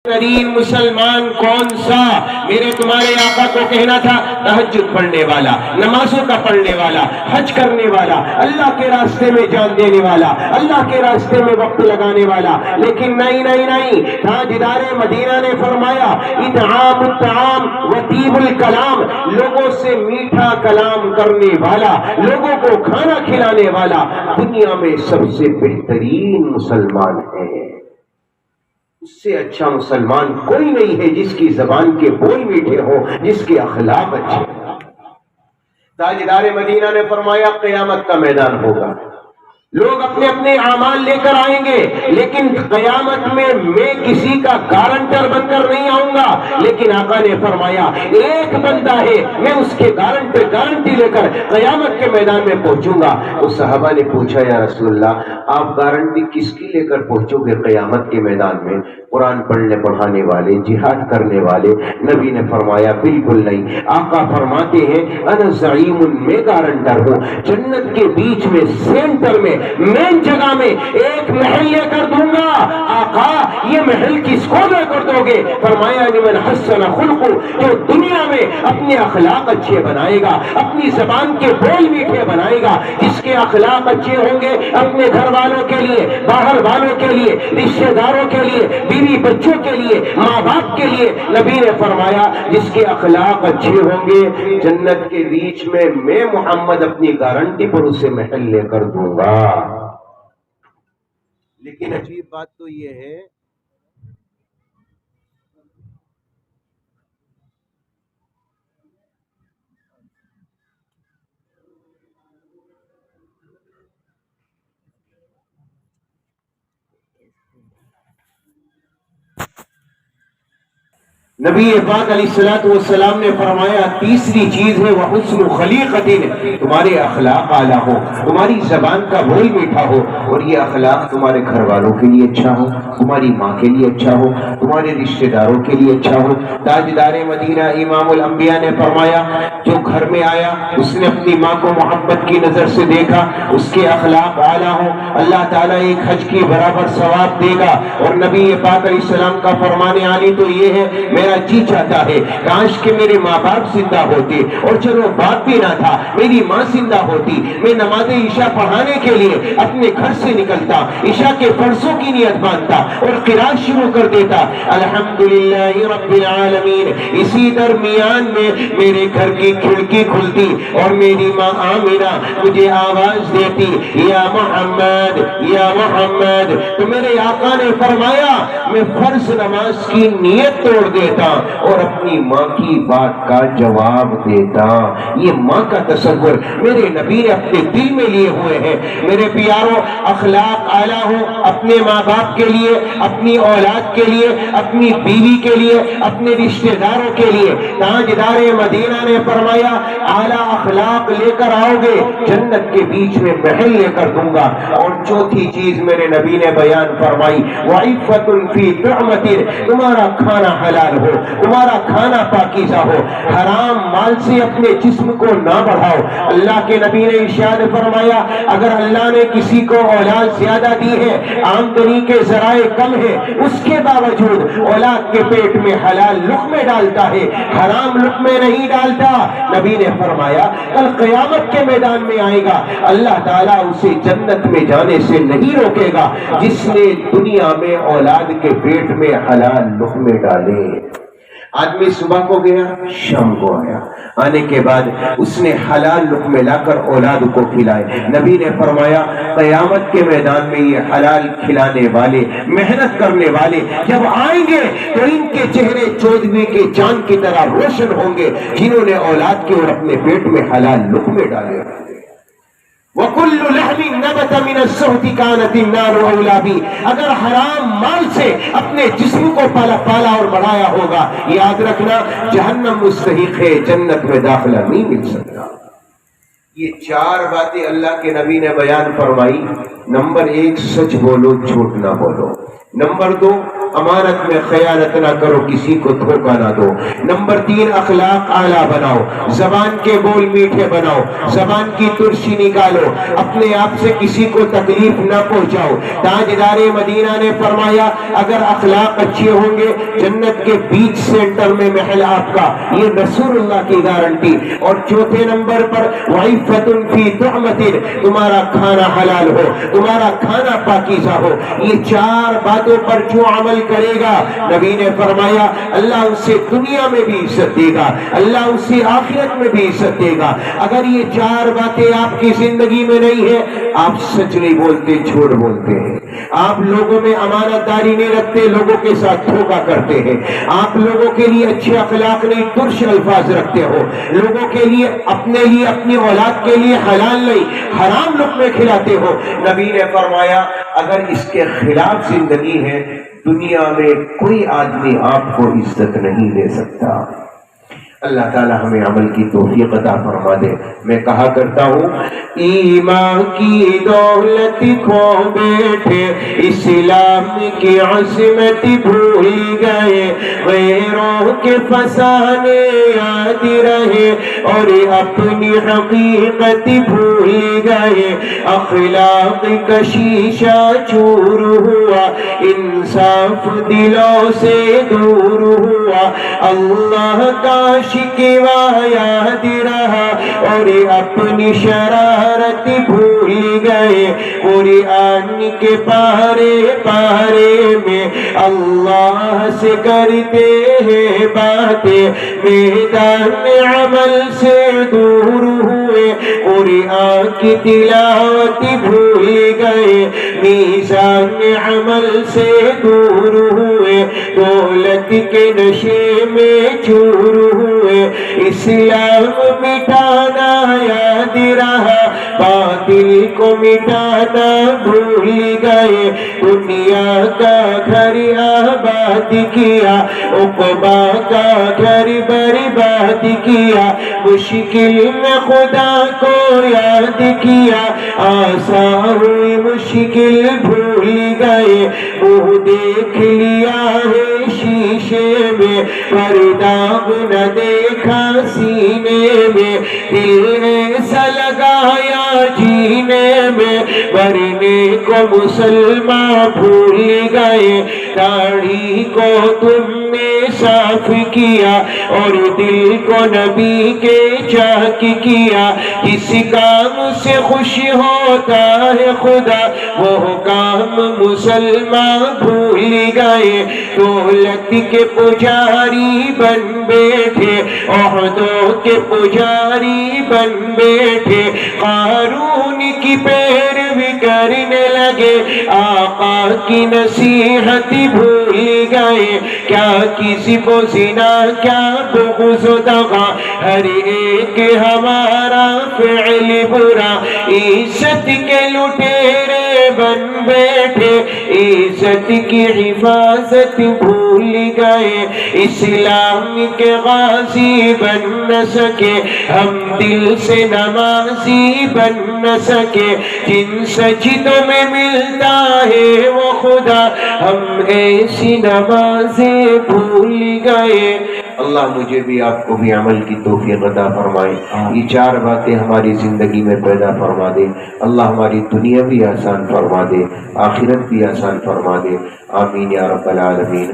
ترین مسلمان کون سا؟ میرے تمہارے آقا کو کہنا تھا تہجد پڑھنے والا، نمازوں کا پڑھنے والا، حج کرنے والا، اللہ کے راستے میں جان دینے والا، اللہ کے راستے میں وقت لگانے والا، لیکن نہیں، تاجدار مدینہ نے فرمایا اطعام الطعام وطیب الکلام، لوگوں سے میٹھا کلام کرنے والا، لوگوں کو کھانا کھلانے والا دنیا میں سب سے بہترین مسلمان ہے۔ اس سے اچھا مسلمان کوئی نہیں ہے جس کی زبان کے بول میٹھے ہوں، جس کے اخلاق اچھے ہوں۔ تاجدار مدینہ نے فرمایا قیامت کا میدان ہوگا، لوگ اپنے اپنے اعمال لے کر آئیں گے، لیکن قیامت میں کسی کا گارنٹر بن کر نہیں آؤں گا، لیکن آقا نے فرمایا ایک بندہ ہے میں اس کے گارنٹی لے کر قیامت کے میدان میں پہنچوں گا۔ اس صحابہ نے پوچھا یا رسول اللہ آپ گارنٹی کس کی لے کر پہنچو گے قیامت کے میدان میں؟ قرآن پڑھانے والے، جہاد کرنے والے؟ نبی نے فرمایا بالکل نہیں، آقا فرماتے ہیں انا زعیم، میں گارنٹر ہوں، جنت کے بیچ میں سینٹر میں مین جگہ میں ایک محل لے کر دوں گا۔ آقا یہ محل کس کو لے کر دو گے؟ فرمایا لمن حسن خلقہ، جو دنیا میں اپنے اخلاق اچھے بنائے گا، اپنی زبان کے بول میٹھے بنائے گا، جس کے اخلاق اچھے ہوں گے اپنے گھر والوں کے لیے، باہر والوں کے لیے، رشتہ داروں کے لیے، بیوی بچوں کے لیے، ماں باپ کے لیے۔ نبی نے فرمایا جس کے اخلاق اچھے ہوں گے جنت کے بیچ میں میں محمد اپنی گارنٹی پر اسے محل لے کر دوں گا۔ لیکن عجیب بات تو یہ ہے نبی پاک علیہ الصلوۃ والسلام نے فرمایا تیسری چیز ہے وہ حسن خلیقت، تمہارے اخلاق اعلیٰ ہو، تمہاری زبان کا بول میٹھا ہو، اور یہ اخلاق تمہارے گھر والوں کے لیے اچھا ہو، تمہاری ماں کے لیے اچھا ہو، تمہارے رشتہ داروں کے لیے اچھا ہو۔ تاجدار مدینہ امام الانبیاء نے فرمایا جو گھر میں آیا اس نے اپنی ماں کو محبت کی نظر سے دیکھا، اس کے اخلاق اعلیٰ ہو، اللہ تعالیٰ ایک حج کی برابر ثواب دے گا۔ اور نبی پاک علیہ السلام کا فرمان عالی تو یہ ہے میرا جی چاہتا ہے کاش کہ میرے ماں باپ زندہ ہوتے، اور چلو باپ بھی نہ تھا میری ماں زندہ ہوتی، میں نماز عشاء پڑھانے کے لیے اپنے گھر سے نکلتا، عشاء کے فرضوں کی نیت باندھتا اور قرات شروع کر دیتا الحمدللہ رب العالمین۔ اسی درمیان میں میرے گھر کی کھڑکی کھلتی اور میری ماں آمینہ مجھے آواز دیتی یا محمد یا محمد، تو میرے آقا نے فرمایا میں فرض نماز کی نیت توڑ دیتا اور اپنی ماں کی بات کا جواب دیتا۔ یہ ماں کا تصور میرے نبی نے اپنے دل میں لیے ہوئے ہیں۔ میرے پیاروں اخلاق اعلیٰ ہو اپنے ماں باپ کے لیے، اپنی اولاد کے لیے، اپنی بیوی کے لیے، اپنے رشتہ داروں کے لیے۔ تاجدار مدینہ نے فرمایا اعلیٰ اخلاق لے کر آؤ گے جنت کے بیچ میں محل لے کر دوں گا۔ اور چوتھی چیز میرے نبی نے بیان فرمائی وعفۃ فی طعمۃ، تمہارا کھانا حلال ہو، تمہارا کھانا پاکیزہ ہو، حرام مال سے اپنے جسم کو نہ بڑھاؤ۔ اللہ کے نبی نے ارشاد فرمایا اگر اللہ نے کسی کو اولاد زیادہ دی ہے، آمدنی کے ذرائع کم ہے، اس کے باوجود اولاد کے پیٹ میں حلال لقمے ڈالتا ہے، حرام لقمے نہیں ڈالتا، نبی نے فرمایا کل قیامت کے میدان میں آئے گا اللہ تعالیٰ اسے جنت میں جانے سے نہیں روکے گا جس نے دنیا میں اولاد کے پیٹ میں حلال لقمے ڈالے۔ آدمی صبح کو گیا شام کو آیا، آنے کے بعد اس نے حلال لقمے لا کر اولاد کو کھلائے۔ نبی نے فرمایا قیامت کے میدان میں یہ حلال کھلانے والے، محنت کرنے والے جب آئیں گے تو ان کے چہرے چودھویں کے چاند کی طرح روشن ہوں گے جنہوں نے اولاد کے اور اپنے پیٹ میں حلال لقمے ڈالے۔ وَكُلُّ لَحْمٍ نَبَتَ مِنَ السُّحْتِ كَانَتِ النَّارُ أَوْلَىٰ بِهِ، اگر حرام مال سے اپنے جسم کو پالا اور بڑھایا ہوگا یاد رکھنا جہنم مستحق ہے، جنت میں داخلہ نہیں مل سکتا۔ یہ چار باتیں اللہ کے نبی نے بیان فرمائی۔ نمبر 1 سچ بولو جھوٹ نہ بولو۔ نمبر 2، امانت میں خیانت نہ کرو، کسی کو دھوکہ نہ دو۔ نمبر 3، اخلاق اعلیٰ بناؤ، زبان کے بول میٹھے بناؤ، زبان کی ترشی نکالو، اپنے آپ سے کسی کو تکلیف نہ پہنچاؤ۔ تاجدار مدینہ نے فرمایا اگر اخلاق اچھے ہوں گے جنت کے بیچ سینٹر میں محل آپ کا، یہ رسول اللہ کی گارنٹی۔ اور چوتھے نمبر پر وعفۃ فی طعمۃ، تمہارا کھانا حلال ہو، تمہارا کھانا پاکیزہ ہو۔ یہ 4 باتوں پر جو عمل کرے گا نبی نے فرمایا اللہ اسے دنیا میں بھی عزت دے گا، اللہ اسے آخرت میں بھی عزت دے گا۔ اگر یہ 4 باتیں آپ کی زندگی میں نہیں ہے، آپ سچ نہیں بولتے، جھوٹ بولتے ہیں، آپ لوگوں میں امانت داری نہیں رکھتے، لوگوں کے ساتھ دھوکہ کرتے ہیں، آپ لوگوں کے لیے اچھے اخلاق نہیں ترش الفاظ رکھتے ہو، لوگوں کے لیے اپنے لیے اپنی اولاد کے لیے حلال نہیں حرام لقمے کھلاتے ہو۔ نبی نے فرمایا اگر اس کے خلاف زندگی ہے دنیا میں کوئی آدمی آپ کو عزت نہیں دے سکتا۔ اللہ تعالی ہمیں عمل کی توفیق عطا فرما دے۔ میں کہا کرتا ہوں ایمان کی دولت کھو بیٹھے اسلام کی عظمت بھول گئے، غیروں کے فسانے یاد رہے اور اپنی حقیقت بھول گئے، اخلاق کا شیشہ چور ہوا، انصاف دلوں سے دور ہوا، اللہ کا شکوہ یاد رہا اور اپنی شرارت بھول گئے، قرآن کے پارے پارے میں اللہ سے کرتے ہیں باتیں، میدان عمل سے دور ہوئے، قرآن کی تلاوت بھول گئے، میزان عمل سے دور ہوئے، دولت کے نشے میں چور ہوئے، اسلام مٹانا یاد رہا، باطل کو مٹانا بھول گئے، دنیا کا گھر آباد کیا، عقبہ کا گھر برباد کیا، مشکل میں خدا کو یاد کیا، آسان ہوئی مشکل بھول گئے، وہ دیکھ لیا ہے شیشے میں پر داغ نہ دیکھا سینے میں، دل ایسا لگایا جینے میں، مرنے کو مسلمان بھول گئے، داڑھی کو تم نے صاف کیا اور دل کو نبی کے چاک کیا، جس کام سے خوش ہوتا ہے خدا وہ کام مسلمان بھول گئے، دولت کے پجاری بن بیٹھے، عہدوں کے پجاری بن بیٹھے، قارون کی پیروی کرنے لگے، آقا کی نصیحت بھول گئے، کیا کسی کو زنا کیا بغض و دغا، ہر ایک ہمارا فعل برا، عزت کے لٹیرے بن بیٹھے، عزت کی حفاظت بھول گئے، اسلام کے غازی بن نہ سکے، ہم دل سے نمازی بن نہ سکے، جن سجدوں میں ملتا ہے وہ خدا، ہم ایسی نمازیں بھول گئے۔ اللہ مجھے بھی آپ کو بھی عمل کی توفیق عطا فرمائے، یہ 4 باتیں ہماری زندگی میں پیدا فرما دے، اللہ ہماری دنیا بھی آسان فرما دے، آخرت بھی آسان فرما دے، آمین یا رب العالمین۔